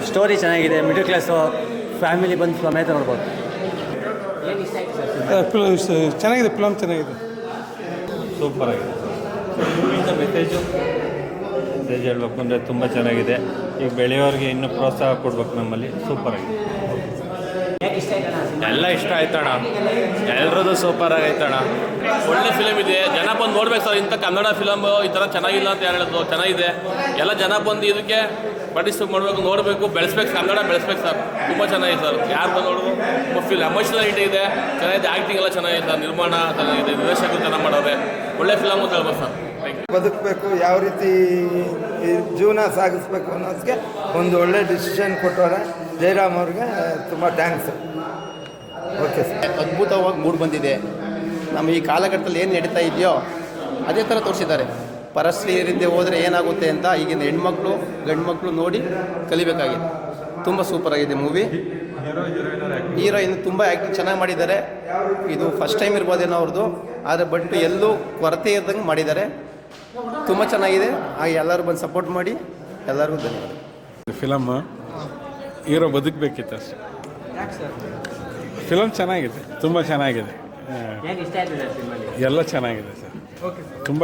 Story ಚೆನ್ನಾಗಿದೆ, middle class family ಬಂದು ಸಮೇತ ನೋಡ್ಬೋದು. ಚೆನ್ನಾಗಿದೆ, ಫಿಲಮ್ ಚೆನ್ನಾಗಿದೆ, ಸೂಪರ್ ಆಗಿದೆ. ಮೂವಿಯಿಂದ ಮೆಸೇಜ್ ಹೇಳಬೇಕು ಅಂದರೆ ತುಂಬ ಚೆನ್ನಾಗಿದೆ. ಈಗ ಬೆಳೆಯೋರಿಗೆ ಇನ್ನೂ ಪ್ರೋತ್ಸಾಹ ಕೊಡ್ಬೇಕು ನಮ್ಮಲ್ಲಿ. ಸೂಪರ್ ಆಗಿದೆ, ಎಲ್ಲ ಇಷ್ಟ ಆಯ್ತಣ್ಣ, ಎಲ್ಲರದ್ದು ಸೂಪರ್ ಆಗೈತಣ್ಣ. ಒಳ್ಳೆ ಫಿಲಮ್ ಇದೆ, ಜನ ಬಂದು ನೋಡ್ಬೇಕು ಸರ್. ಇಂಥ ಕನ್ನಡ ಫಿಲಮ್ ಈ ಥರ ಚೆನ್ನಾಗಿಲ್ಲ ಅಂತ ಹೇಳೋದು ಚೆನ್ನಾಗಿದೆ. ಎಲ್ಲ ಜನ ಬಂದು ಇದಕ್ಕೆ ಪಾರ್ಟಿಸಿಪೇಟ್ ಮಾಡಬೇಕು, ನೋಡಬೇಕು, ಬೆಳೆಸ್ಬೇಕು, ಕನ್ನಡ ಬೆಳೆಸ್ಬೇಕು ಸರ್. ತುಂಬ ಚೆನ್ನಾಗಿದೆ ಸರ್. ಯಾರು ಬಂದು ನೋಡಿದ್ರು ತುಂಬ ಫೀಲ್ ಎಮೋಷನಾಲಿಟಿ ಇದೆ, ಚೆನ್ನಾಗಿದೆ. ಆ್ಯಕ್ಟಿಂಗ್ ಎಲ್ಲ ಚೆನ್ನಾಗಿದೆ ಸರ್, ನಿರ್ಮಾಣ ಚೆನ್ನಾಗಿದೆ, ನಿರ್ದೇಶಕರು ಚೆನ್ನಾಗಿ ಮಾಡೋರೆ. ಒಳ್ಳೆ ಫಿಲಮ್ ಅಂತ ಹೇಳ್ಬೋದು ಸರ್. ಬದುಕಬೇಕು, ಯಾವ ರೀತಿ ಜೀವನ ಸಾಗಿಸ್ಬೇಕು ಅನ್ನೋದಕ್ಕೆ ಒಂದು ಒಳ್ಳೆ ಡಿಸಿಷನ್ ಕೊಟ್ಟವ್ರೆ. ಜಯರಾಮ್ ಅವ್ರಿಗೆ ತುಂಬ ಥ್ಯಾಂಕ್ಸ್. Okay sir. ಅದ್ಭುತವಾಗಿ ಮೂಡ್ ಬಂದಿದೆ. ನಮ್ಮ ಈ ಕಾಲಘಟ್ಟದಲ್ಲಿ ಏನು ನಡೀತಾ ಇದೆಯೋ ಅದೇ ಥರ ತೋರಿಸಿದ್ದಾರೆ. ಪರಸ್ತ್ರೀಯರಿಂದ ಹೋದರೆ ಏನಾಗುತ್ತೆ ಅಂತ ಈಗಿನ ಹೆಣ್ಮಕ್ಳು ಗಂಡು ಮಕ್ಕಳು ನೋಡಿ ಕಲಿಬೇಕಾಗಿದೆ. ತುಂಬ ಸೂಪರಾಗಿದೆ ಮೂವಿ. ಹೀರೋಯಿನ್ ತುಂಬ ಆ್ಯಕ್ಟಿಂಗ್ ಚೆನ್ನಾಗಿ ಮಾಡಿದ್ದಾರೆ. ಇದು ಫಸ್ಟ್ ಟೈಮ್ ಇರ್ಬೋದೇನೋ ಅವ್ರದ್ದು, ಆದರೆ ಬಟ್ ಎಲ್ಲೂ ಕೊರತೆ ಇದ್ದಂಗೆ ಮಾಡಿದ್ದಾರೆ. ತುಂಬ ಚೆನ್ನಾಗಿದೆ. ಹಾಗೆ ಎಲ್ಲರೂ ಬಂದು ಸಪೋರ್ಟ್ ಮಾಡಿ. ಎಲ್ಲರಿಗೂ ಧನ್ಯವಾದ. ಫಿಲಮ್ ಹೀರೋ ಬದುಕಬೇಕಿತ್ತು ಅಷ್ಟೇ. ಫಿಲಮ್ ಚೆನ್ನಾಗಿದೆ, ತುಂಬ ಚೆನ್ನಾಗಿದೆ, ಎಲ್ಲ ಚೆನ್ನಾಗಿದೆ ಸರ್. ತುಂಬ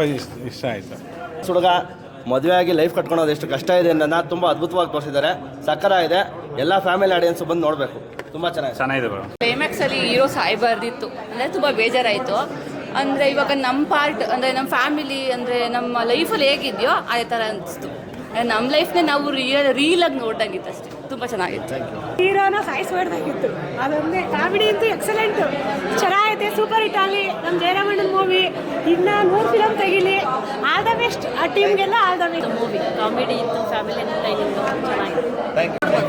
ಇಷ್ಟ ಆಯಿತು. ಹುಡುಗ ಮದುವೆ ಆಗಿ ಲೈಫ್ ಕಟ್ಕೊಳೋದು ಎಷ್ಟು ಕಷ್ಟ ಇದೆ ಅನ್ನೋದನ್ನ ತುಂಬ ಅದ್ಭುತವಾಗಿ ತೋರಿಸಿದ್ದಾರೆ. ಸಕ್ಕರ ಇದೆ, ಎಲ್ಲ ಫ್ಯಾಮಿಲಿ ಆಡಿಯನ್ಸು ಬಂದು ನೋಡಬೇಕು. ತುಂಬ ಚೆನ್ನಾಗಿದೆ. ಕ್ಲೈಮ್ಯಾಕ್ಸಲ್ಲಿ ಹೀರೋ ಸಾಯ್ಬಾರ್ದಿತ್ತು ಅಂದರೆ ತುಂಬ ಬೇಜಾರಾಯಿತು. ಅಂದರೆ ಇವಾಗ ನಮ್ಮ ಪಾರ್ಟ್ ಅಂದರೆ ನಮ್ಮ ಫ್ಯಾಮಿಲಿ ಅಂದರೆ ನಮ್ಮ ಲೈಫಲ್ಲಿ ಹೇಗಿದೆಯೋ ಅದೇ ಥರ ಅನಿಸ್ತು. ನಮ್ಮ ಲೈಫ್ನೇ ನಾವು ರೀಲಾಗಿ ನೋಡ್ದಂಗಿತ್ತು ಅಷ್ಟೇ. ತುಂಬ ಚೆನ್ನಾಗಿತ್ತು. ಹೀರೋನ ಸಾಯಿಸ್ಬಾರ್ದಾಗಿತ್ತು. ಅದೊಂದೇ ಕಾಮಿಡಿ ಅಂತೂ ಎಕ್ಸಲೆಂಟು, ಚೆನ್ನಾಗೈತೆ, ಸೂಪರ್ ಹಿಟ್ ಆಗಲಿ ನಮ್ಮ ಜಯರಾಮಣ್ಣನ ಮೂವಿ. ಇನ್ನು 100 ಫಿಲಮ್ ತೆಗೀಲಿ. ಆಲ್ ದ ಬೆಸ್ಟ್ ಆ ಟೀಮ್ಗೆಲ್ಲ. All the best movie. Comedy ಇತ್ತು, ಫ್ಯಾಮಿಲಿ ಎಂಟರ್ಟೈನಿಂಗು ಚೆನ್ನಾಗಿದೆ.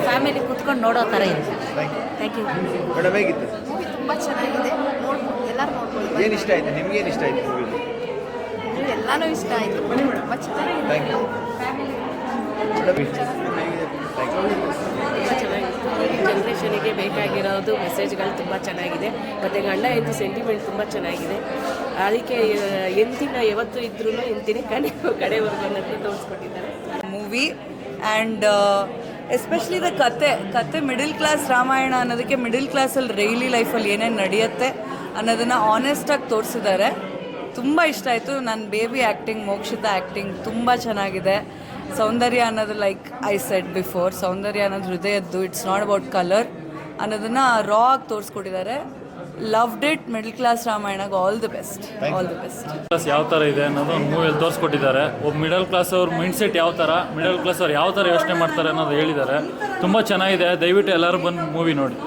ಫ್ಯಾಮಿಲಿ ಕೂತ್ಕೊಂಡು ನೋಡೋ ಥರ ಇದೆ. Thank you. ಮೇಡಮ್ ಹೇಗಿತ್ತು ಮೂವಿ? ತುಂಬ ಚೆನ್ನಾಗಿದೆ, ನೋಡ್ಬೋದು, ಎಲ್ಲರೂ ನೋಡ್ಬೋದು. ಏನು ಇಷ್ಟ ಆಯಿತು ನಿಮ್ಗೆ? ಏನು ಇಷ್ಟ ಆಯಿತು ಮೂವಿ? ಎಲ್ಲನೂ ಇಷ್ಟ ಆಯಿತು, ತುಂಬ ಚೆನ್ನಾಗಿದೆ. ತುಂಬ ಚೆನ್ನಾಗಿತ್ತು. ಈ ಜನ್ರೇಷನಿಗೆ ಬೇಕಾಗಿರೋದು ಮೆಸೇಜ್ಗಳು ತುಂಬ ಚೆನ್ನಾಗಿದೆ. ಮತ್ತು ಗಂಡ ಹೆಂಡತಿ ಸೆಂಟಿಮೆಂಟ್ ತುಂಬ ಚೆನ್ನಾಗಿದೆ. ಅದಕ್ಕೆ ಎಂತಿನ ಯಾವತ್ತೂ ಇದ್ರೂ ಎಂತಿನ ಕಡೆವರೆಗೂ ಅನ್ನೋದನ್ನ ತೋರಿಸ್ಕೊಟ್ಟಿದ್ದಾರೆ ಮೂವಿ. ಆ್ಯಂಡ್ ಎಸ್ಪೆಷಲಿ ದ ಕತೆ ಮಿಡಲ್ ಕ್ಲಾಸ್ ರಾಮಾಯಣ ಅನ್ನೋದಕ್ಕೆ ಮಿಡಲ್ ಕ್ಲಾಸಲ್ಲಿ ಡೈಲಿ ಲೈಫಲ್ಲಿ ಏನೇನು ನಡೆಯುತ್ತೆ ಅನ್ನೋದನ್ನು ಆನೆಸ್ಟಾಗಿ ತೋರಿಸಿದ್ದಾರೆ. ತುಂಬ ಇಷ್ಟ ಆಯಿತು. ನನ್ನ ಬೇಬಿ ಆ್ಯಕ್ಟಿಂಗ್, ಮೋಕ್ಷಿತ ಆ್ಯಕ್ಟಿಂಗ್ ತುಂಬ ಚೆನ್ನಾಗಿದೆ. ಸೌಂದರ್ಯ ಅನ್ನೋದು ಲೈಕ್ ಐ ಸೆಡ್ ಬಿಫೋರ್, ಸೌಂದರ್ಯ ಅನ್ನೋದು ಹೃದಯದ್ದು, ಇಟ್ಸ್ ನಾಟ್ ಅಬೌಟ್ ಕಲರ್ ಅನ್ನೋದನ್ನು ರಾ ಆಗಿ ತೋರಿಸ್ಕೊಟ್ಟಿದ್ದಾರೆ. Loved it. ಮಿಡಲ್ ಕ್ಲಾಸ್ ರಾಮಾಯಣಗೆ ಆಲ್ ದಿ ಬೆಸ್ಟ್. ಕ್ಲಾಸ್ ಯಾವ ಥರ ಇದೆ ಅನ್ನೋದು ಒಂದು ಮೂವಿಯಲ್ಲಿ ತೋರಿಸ್ಕೊಟ್ಟಿದ್ದಾರೆ. ಒಬ್ಬ ಮಿಡಲ್ ಕ್ಲಾಸ್ ಅವ್ರ ಮೈಂಡ್ ಸೆಟ್ ಯಾವ ಥರ, ಮಿಡಲ್ ಕ್ಲಾಸ್ ಅವ್ರು ಯಾವ ಥರ ಯೋಚನೆ ಮಾಡ್ತಾರೆ ಅನ್ನೋದು ಹೇಳಿದ್ದಾರೆ. ತುಂಬ ಚೆನ್ನಾಗಿದೆ. ದಯವಿಟ್ಟು ಎಲ್ಲರೂ ಬಂದು ಮೂವಿ ನೋಡಿ.